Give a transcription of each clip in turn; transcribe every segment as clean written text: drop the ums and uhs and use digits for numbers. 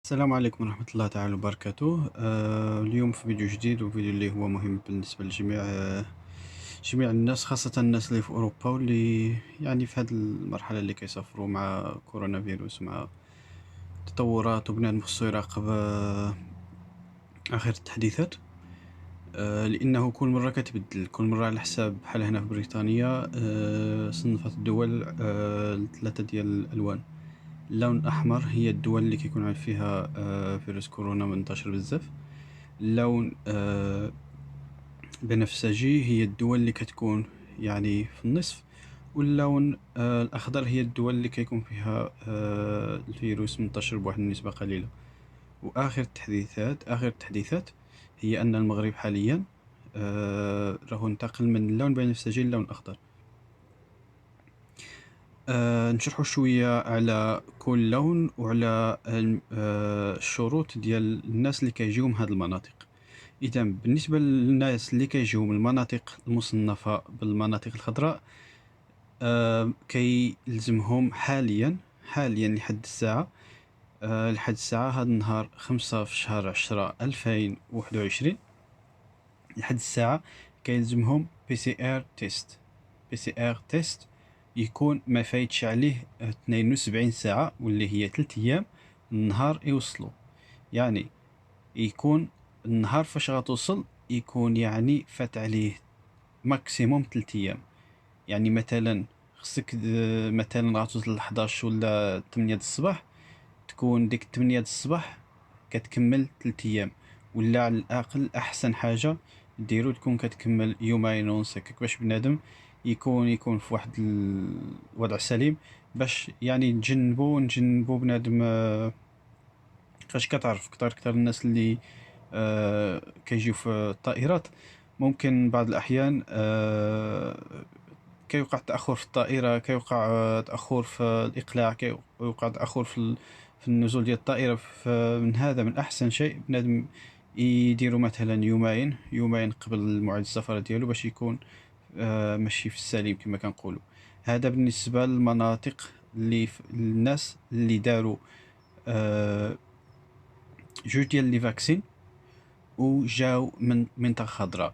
السلام عليكم ورحمة الله تعالى وبركاته. اليوم في فيديو جديد وفيديو اللي هو مهم بالنسبة لجميع جميع الناس، خاصة الناس اللي في أوروبا واللي يعني في هذه المرحلة اللي كيسافروا مع كورونا فيروس، مع تطورات، وبنادم خصو يراقب آخر التحديثات. لأنه كل مرة كتبدل، كل مرة على حساب. بحال هنا في بريطانيا صنفت الدول لثلاثة ديال الألوان. اللون الأحمر هي الدول اللي كيكون فيها فيروس كورونا منتشر بزاف. اللون بنفسجي هي الدول اللي كتكون يعني في النصف. واللون الأخضر هي الدول اللي كيكون فيها الفيروس منتشر بواحد النسبة قليلة. وآخر التحديثات هي أن المغرب حاليا راهو انتقل من اللون البنفسجي للون الأخضر. نشرحوا شوية على كل لون وعلى الشروط ديال الناس اللي كيجيو من هاد المناطق. إذا بالنسبة للناس اللي كيجيو من المناطق المصنفة بالمناطق الخضراء، كيلزمهم حاليا لحد الساعة هاد النهار 5 في شهر 10 2021 لحد الساعة كيلزمهم PCR تيست يكون ما فايتش عليه 72 ساعة، واللي هي 3 أيام النهار يوصلوا. يعني يكون النهار فاش غتوصل يكون يعني فات عليه ماكسيموم 3 أيام. يعني مثلا خصك مثلا غتوصل ل 11 ولا 8 الصباح، تكون ديك 8 الصباح كتكمل 3 أيام، ولا على الأقل أحسن حاجة ديرو تكون كتكمل يومين ونص هكاك، باش بنادم يكون في واحد الوضع سليم، باش يعني نجنبو بنادم. فاش كتعرف كتر الناس اللي كيجيو في الطائرات، ممكن بعض الأحيان كيوقع تأخر في الطائرة، كيوقع تأخر في الإقلاع، كيوقع تأخر في النزول ديال الطائرة. من هذا من أحسن شيء بنادم يديروا مثلا يومين قبل موعد السفر ديالو، باش يكون ماشي في السليم كما كنقولوا. هذا بالنسبة للمناطق اللي الناس اللي داروا جوج ديال لي فاكسين وجاو من منطقة خضراء.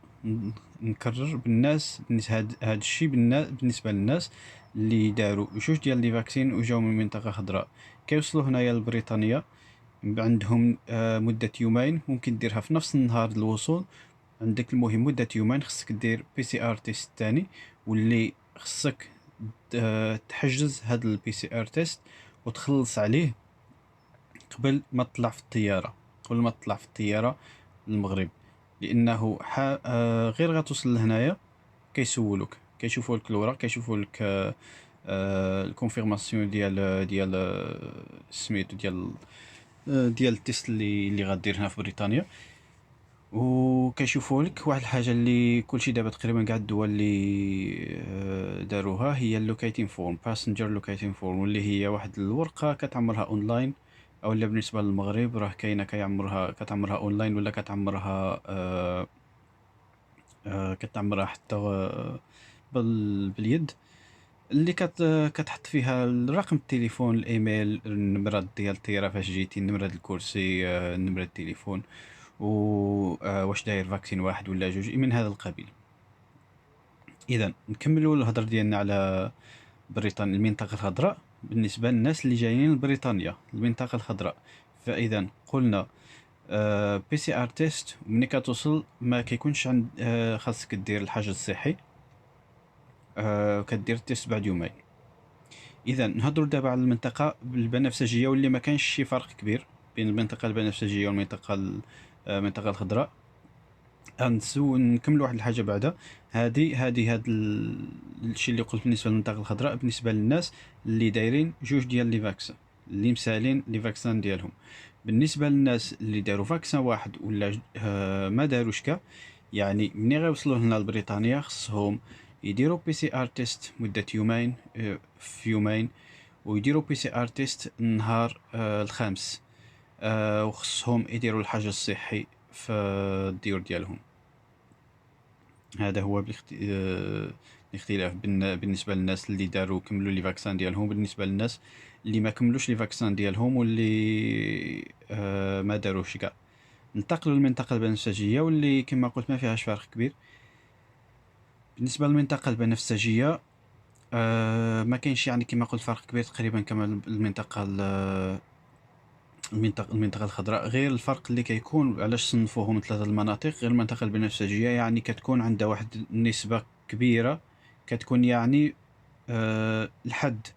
نكرر بالناس بالنسبة هذا الشيء بالنسبة للناس اللي داروا جوج ديال لي فاكسين وجاو من منطقة خضراء، كيوصلوا هنايا لبريطانيا عندهم مدة يومين. ممكن ديرها في نفس النهار الوصول عندك. المهم مدة يومين خصك دير PCR تيست تاني، واللي خصك تحجز هاد البي سي ار تيست وتخلص عليه قبل ما تطلع في الطيارة للمغرب. لانه غير غتوصل لهنايا كيسولوك، كيشوفوا لك الوراق، كيشوفوا لك الكونفيرماسيون ديال سميتو ديال التيست اللي غدير هنا في بريطانيا. وكيشوفوا لك واحد الحاجه اللي كلشي دابا تقريبا كاع الدول اللي داروها، هي اللوكيتين فورم، باسنجر لوكيتين فورم، واللي هي واحد الورقه كتعمرها اونلاين. او اللي بالنسبه للمغرب راه كاينه كتعمرها اونلاين، ولا كتعمرها حتى باليد، اللي كتحط فيها الرقم التليفون، الايميل، النمره ديال الطياره فاش جيتي، النمره ديال الكرسي، نمره التليفون، واش داير فاكسين واحد ولا جوج من هذا القبيل. اذا نكملوا الهضره ديالنا على بريطانيا، المنطقه الخضراء. بالنسبه للناس اللي جايين لبريطانيا المنطقه الخضراء، فاذا قلنا بي سي ار تيست. ملي كتوصل ما كيكونش عند خاصك دير الحجر الصحي، كدير التيست بعد يومين. اذا نهضروا دابا على المنطقه البنفسجيه، واللي ما كانش شي فرق كبير بين المنطقه البنفسجيه المنطقه الخضراء. نكملوا واحد الحاجه بعدا. هذا الشيء اللي قلت بالنسبه للمنطقه الخضراء، بالنسبه للناس اللي دايرين جوج ديال لي فاكسان، اللي مسالين لي فاكسان ديالهم. بالنسبه للناس اللي داروا فاكسان واحد ولا ما داروش كاع، يعني ملي غيوصلوا هنا لبريطانيا خصهم يديروا بي سي ار تيست مده يومين، في يومين، ويديروا بي سي ار تيست النهار الخامس، وخصهم يديروا الحجر الصحي في الديور ديالهم. هذا هو الاختلاف بالنسبه للناس اللي داروا كملوا لي فاكسان ديالهم، بالنسبه للناس اللي ما كملوش لي فاكسان ديالهم واللي ما داروش كاع. ننتقلوا للمنطقه البنفسجيه واللي كما قلت ما فيهاش فرق كبير. بالنسبه للمنطقه البنفسجيه ما كاينش يعني كما قلت فرق كبير تقريبا كما المنطقه الخضراء، غير الفرق اللي كيكون علاش صنفوهم ثلاثه المناطق. غير المنطقه البنفسجيه يعني كتكون عندها واحد النسبه كبيره، كتكون يعني الحد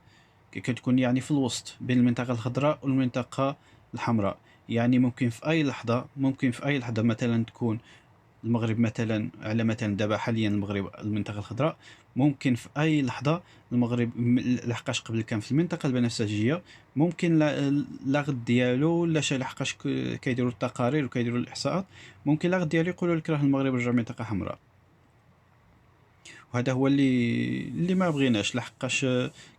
كتكون يعني في الوسط بين المنطقه الخضراء والمنطقه الحمراء. يعني ممكن في اي لحظه مثلا تكون المغرب مثلا على مثلا دابا حاليا المغرب المنطقه الخضراء، ممكن في اي لحظه المغرب لحقاش قبل كان في المنطقه البنفسجيه ممكن لا غد ديالو ولا شي لحقاش كيديروا التقارير وكيديروا الاحصاءات، ممكن لا غد ديالو يقولوا لك راه المغرب رجع منطقه حمراء. وهذا هو اللي ما بغيناش، لحقاش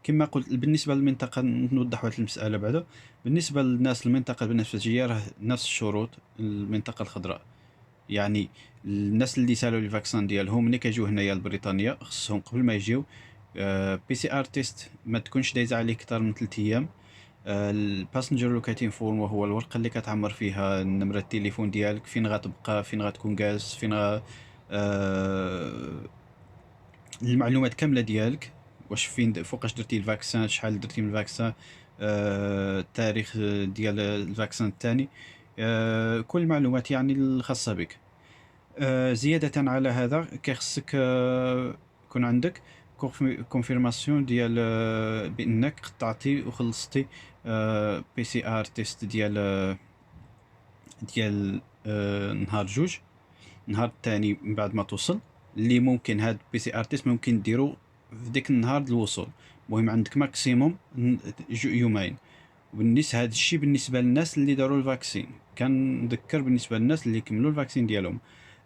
كما قلت بالنسبه للمنطقه نوضح واحد المساله بعدا. بالنسبه للناس المنطقه البنفسجيه راه نفس الشروط المنطقه الخضراء. يعني الناس اللي سالوا لي فاكسان ديالهم ملي كيجيو هنايا لبريطانيا خصهم قبل ما يجيو بي سي ار تيست ما تكونش دايزه عليه اكثر من 3 ايام. الباسنجر لوكيتين فورم وهو الورقه اللي كتعمر فيها نمره التليفون ديالك، فين غتبقى، فين غتكون جالس، فين المعلومات كامله ديالك، واش فين فوقاش درتي الفاكسان، شحال درتي من الفاكسان، التاريخ ديال الفاكسان الثاني، كل المعلومات يعني الخاصه بك. زيادة على هذا كيخصك يكون عندك كونفيرماسيون ديال بانك قطعتي وخلصتي بي سي ار تيست ديال نهار جوج. النهار الثاني من بعد ما توصل، اللي ممكن هاد بي سي ار تيست ممكن ديرو في ديك النهار ديال الوصول. المهم عندك ماكسيموم يومين. هذا الشيء بالنسبه للناس اللي داروا الفاكسين، كنذكر بالنسبه للناس اللي كملوا الفاكسين ديالهم.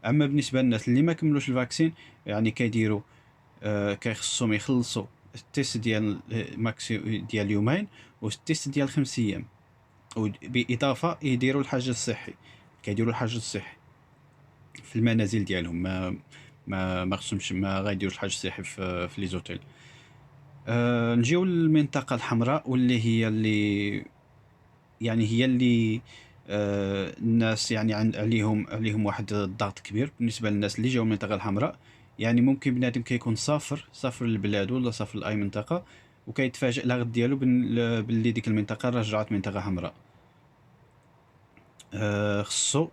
اما بالنسبه للناس اللي ما كملوش الفاكسين يعني كيديروا كيخصهم يخلصوا التيست ديال ديال يومين والتيست ديال 5 ايام، وباضافه يديروا الحجر الصحي. كيديروا الحجر الصحي في المنازل ديالهم، ما خصهمش ما غايديروش الحجر الصحي في لي زوتيل. نجيو للمنطقه الحمراء واللي هي اللي الناس يعني عليهم واحد الضغط كبير. بالنسبه للناس اللي جاوا من المنطقه الحمراء يعني ممكن بنادم كيكون سافر للبلاد ولا سافر لاي منطقه وكيتفاجئ لا غد ديالو باللي ديك المنطقه رجعت منطقه حمراء. خصو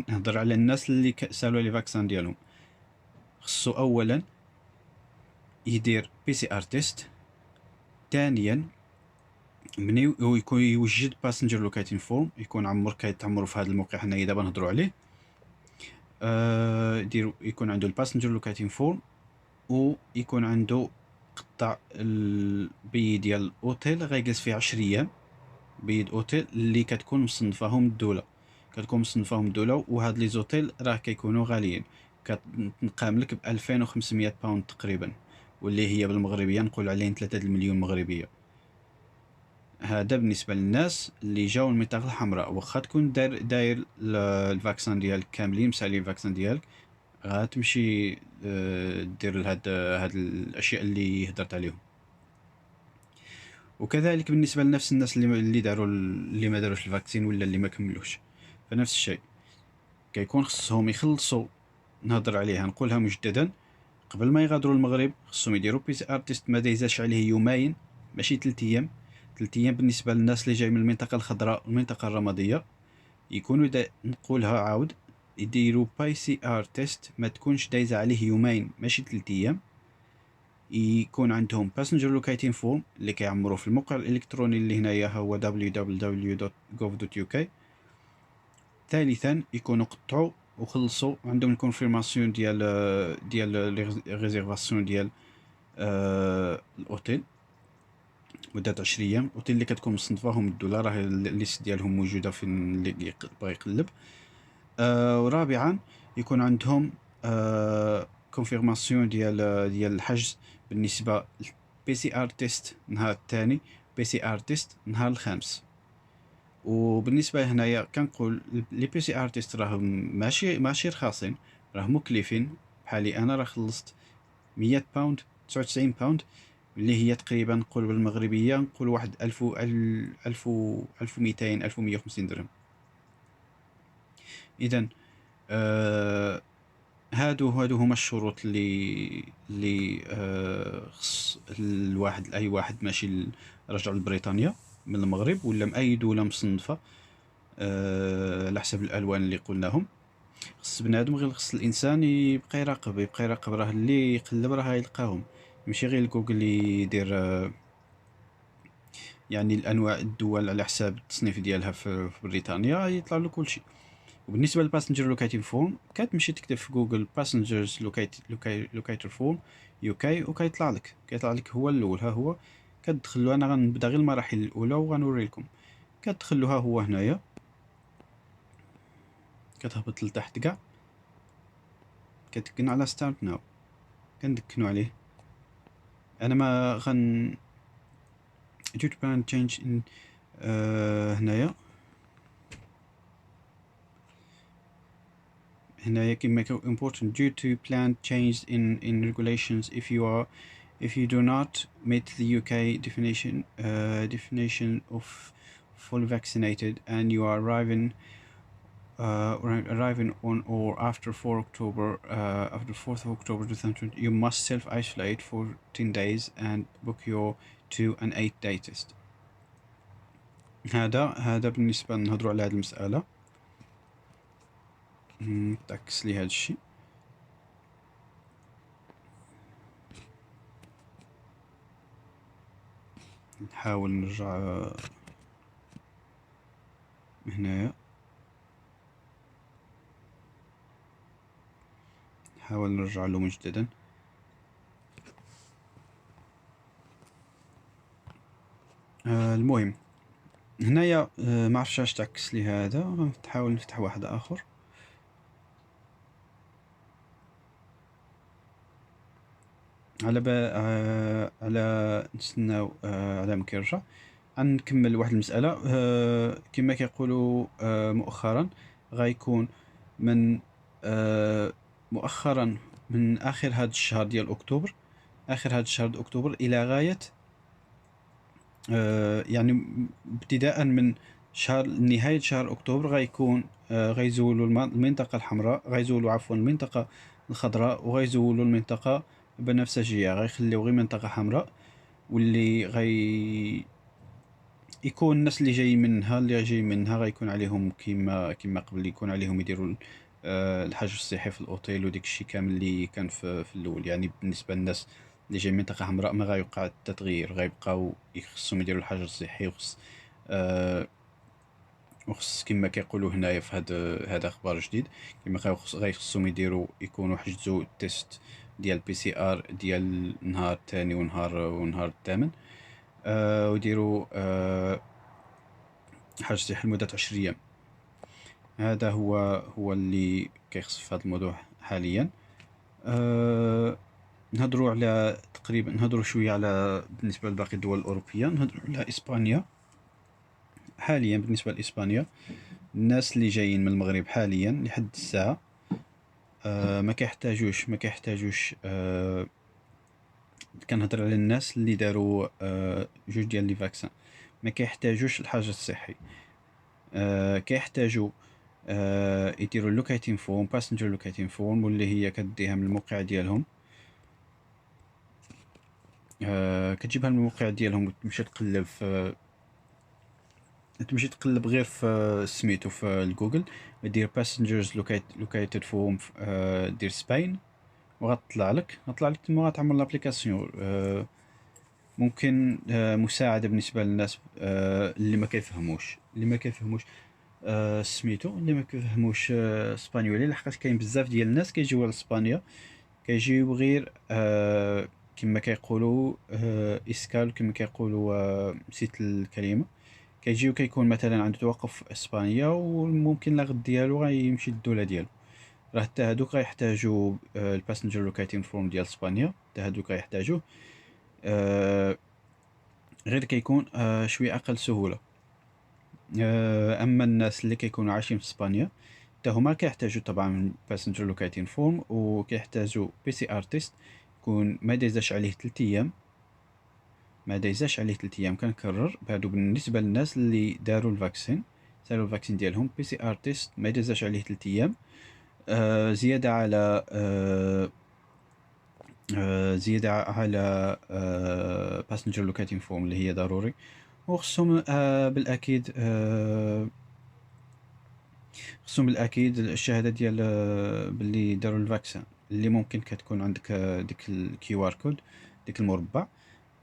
نهضر على الناس اللي سالوا لي فاكسان ديالهم. خصو اولا يدير بي سي ار تيست. ثانيا مني يكون يوجد باسنجر لوكيتين فورم، يكون كيتعمروا في هذا الموقع حنايا دابا نهضروا عليه. يكون عنده الباسنجر لوكيتين فورم، ويكون عنده قطع البي ديال الاوتيل غيجلس فيه 10 ايام. بيد اوتيل اللي كتكون مصنفاهم الدوله، وهاد لي زوتيل راه كيكونوا غاليين، كتنقام لك ب 2500 باوند تقريبا، واللي هي بالمغربيه نقول عليهم 3 المليون مغربيه. هذا بالنسبه للناس اللي جاوا من المنطقه الحمراء. واخا تكون داير الفاكسان ديالك كاملين، مسالي الفاكسان ديالك، غتمشي دير هاد الاشياء اللي هضرت عليهم. وكذلك بالنسبه لنفس الناس اللي ما داروش الفاكسين ولا اللي ما كملوش، فنفس الشيء كيكون خصهم يخلصوا. نهضر عليها نقولها مجددا، قبل ما يغادروا المغرب خصهم يديروا بي سي ار تيست ما دايزاش عليه يومين ماشي 3 ايام. 3 ايام بالنسبه للناس اللي جاي من المنطقه الخضراء والمنطقه الرماديه يكونوا نقولها عاود، يديروا بي سي ار تيست ما تكونش دايزه عليه يومين ماشي 3 ايام. يكون عندهم باسنجر لوكيتين فورم اللي كيعمروا في الموقع الالكتروني اللي هنايا هو www.gov.uk. ثالثا يكونوا قطعوا وخلصوا عندهم الكونفيرماسيون ديال ريزيرفاسيون ديال الاوتيل مده 10 ايام. الاوتيل اللي كتكون مصنفاهم الدوله راه الليست ديالهم موجوده في اللي بغى يقلب. ورابعا يكون عندهم كونفيرماسيون ديال الحجز بالنسبه بي سي ار تيست نهار الثاني، بي سي ار تيست نهار الخامس. وبالنسبه هنايا كنقول لي بي سي ار تيست راهم ماشي رخاصين، راه مكلفين. بحالي انا راه خلصت 100 باوند 99 باوند اللي هي تقريبا نقول بالمغربيه نقول واحد 1000 1200 1150 درهم. اذا هادو هما الشروط اللي خص الواحد اي واحد ماشي رجع لبريطانيا من المغرب ولا من اي دوله مصنفه على حسب الالوان اللي قلناهم. خص بنادم غير خص الانسان يبقى يراقب راه اللي يقلب راه يلقاهم، ماشي غير جوجل يدير يعني الانواع الدول على حساب التصنيف ديالها في بريطانيا يطلع له كل شيء. وبالنسبه للباسنجر لوكيتين فورم كتمشي تكتب في جوجل باسنجرز لوكيتر فورم يو كي وكيطلع لك هو الاول. ها هو كتدخلوا، انا غنبدا غير المراحل الاولى وغنوري لكم. كتدخلوا ها هو هنايا، كتهبط لتحت كاع، كتكن على ستارت ناو، كندكنوا عليه. انا ما غن due to plan change in هنايا كيما important due to plan change in regulations if you do not meet the UK definition of fully vaccinated and you are arriving on or after 4 October after 4th of October 2020 you must self-isolate for 10 days and book your 2 and 8 day test. هذا بالنسبة نهضروا على هذه المسألة. تعكس لي هذا الشيء. نحاول نرجع هنايا، نحاول نرجع له مجددا. المهم هنايا ما عرفتش اش تعكس لي هذا، تحاول نفتح واحد اخر. على نستناو على ما كيرجع. غنكمل واحد المساله. كما كيقولوا مؤخرا غيكون من مؤخرا من اخر هذا الشهر ديال اكتوبر، اخر هذا الشهر ديال اكتوبر الى غايه يعني ابتداء من نهايه شهر اكتوبر غيكون غيزولوا المنطقه الحمراء، غيزولوا عفوا المنطقه الخضراء، وغيزولوا المنطقه البنفسجيه، غيخليو غير منطقه حمراء. واللي يكون الناس اللي جاي منها غيكون عليهم كما قبل يكون عليهم يديروا الحجر الصحي في الاوتيل وديك الشيء كامل اللي كان في الاول. يعني بالنسبه للناس اللي جاي من منطقه حمراء ما غيوقع التغيير، غيبقاو يخصهم يديروا الحجر الصحي وخص كما كيقولوا هنايا في هذا اخبار جديد. كما غيخصهم يكونوا حجزوا التيست ديال بي سي ار ديال النهار الثاني ونهار الثامن، ويديروا حجز صحي لمده 10 ايام. هذا هو اللي كيخص في هذا الموضوع حاليا. نهضروا على تقريبا نهضروا شويه على بالنسبه لباقي الدول الاوروبيه. نهضروا على اسبانيا حاليا. بالنسبه لاسبانيا الناس اللي جايين من المغرب حاليا لحد الساعه ما كيحتاجوش كنهضر على الناس اللي داروا جوج ديال لي فاكسان، ما كيحتاجوش الحجر الصحي. كيحتاجوا يديروا لوكيتين فورم، باسنجر لوكيتين فورم، واللي هي كديها من الموقع ديالهم. كتجيبها من الموقع ديالهم وتمشي تقلب غير في سميتو في الجوجل، دير باسنجرز لوكيتد فورم دير سبين، وغتطلع لك تما غتعمل لابليكاسيون. ممكن مساعده بالنسبه للناس اللي ما كيفهموش سميتو، اللي ما كيفهموش اسبانيولي، لحقاش كاين بزاف ديال الناس كيجيو لاسبانيا كيجيو غير كما كيقولوا اسكال، كما كيقولوا نسيت الكلمه. كيجيو كيكون مثلا عنده توقف في اسبانيا وممكن لا غد ديالو غيمشي للدوله ديالو. راه حتى هادوك غيحتاجوا الباسنجر لوكيتين فورم ديال اسبانيا، حتى هادوك غيحتاجوه غير كيكون شويه اقل سهوله. اما الناس اللي كيكونوا عايشين في اسبانيا حتى هما كيحتاجوا طبعا باسنجر لوكيتين فورم، وكيحتاجوا بي سي ار تيست يكون ما يزيدش عليه 3 ايام ما دايزاش عليه 3 ايام. كنكرر بعدو بالنسبه للناس اللي داروا الفاكسين ديالهم PCR تيست ما دازاش عليه 3 ايام. زياده على باسنجر لوكاتين فورم اللي هي ضروري. وخصهم بالاكيد الشهاده ديال باللي داروا الفاكسين، اللي ممكن كتكون عندك ديك الكيو ار كود، ديك المربع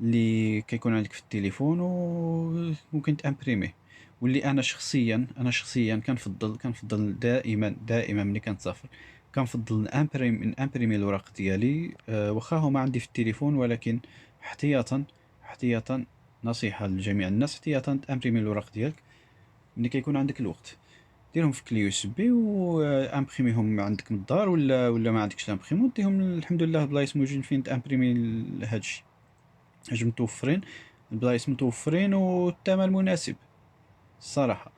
اللي كيكون عندك في التليفون وممكن تامبريميه. واللي انا شخصيا كنفضل دائما ملي كنسافر كنفضل نامبريمي الوراق ديالي، واخا هما عندي في التليفون، ولكن احتياطا نصيحه لجميع الناس، احتياطا تامبريمي الوراق ديالك ملي كيكون عندك الوقت. ديرهم في كلي يو اس بي وامبريميهم عندك من الدار، ولا ما عندكش الامبريمون ديهم الحمد لله بلايص موجودين فين تامبريمي هادشي. حاج متوفرين، البلايص متوفرين والثمن مناسب الصراحه.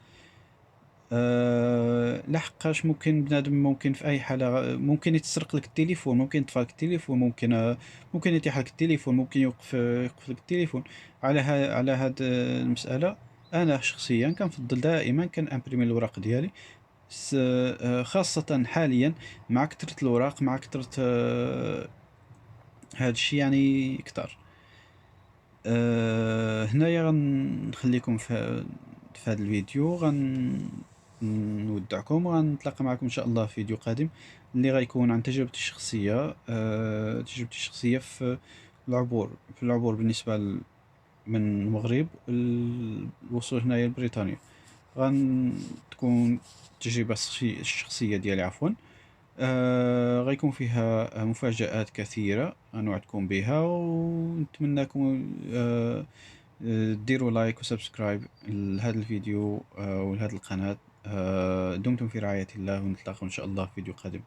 لحقاش ممكن بنادم ممكن في اي حاله ممكن يتسرق لك التليفون، ممكن يطفى لك التليفون، ممكن يتيح لك التليفون، ممكن يوقف لك التليفون. على هاد المساله انا شخصيا كنفضل دائما كنامبريمي الوراق ديالي، خاصه حاليا مع كثره الوراق، مع كثره هاد الشيء يعني كتر. هنايا غنخليكم في هذا الفيديو، نودعكم وغنتلاقى معكم ان شاء الله في فيديو قادم اللي غيكون عن تجربتي الشخصيه في العبور بالنسبه من المغرب الوصول هنايا لبريطانيا. غتكون تجربه الشخصيه ديالي عفوا. غيكون فيها مفاجآت كثيرة غنوعدكم بها، ونتمنىكم ديروا لايك وسبسكرايب لهذا الفيديو ولهذه القناة. دمتم في رعاية الله، ونتلاقى إن شاء الله في فيديو قادم.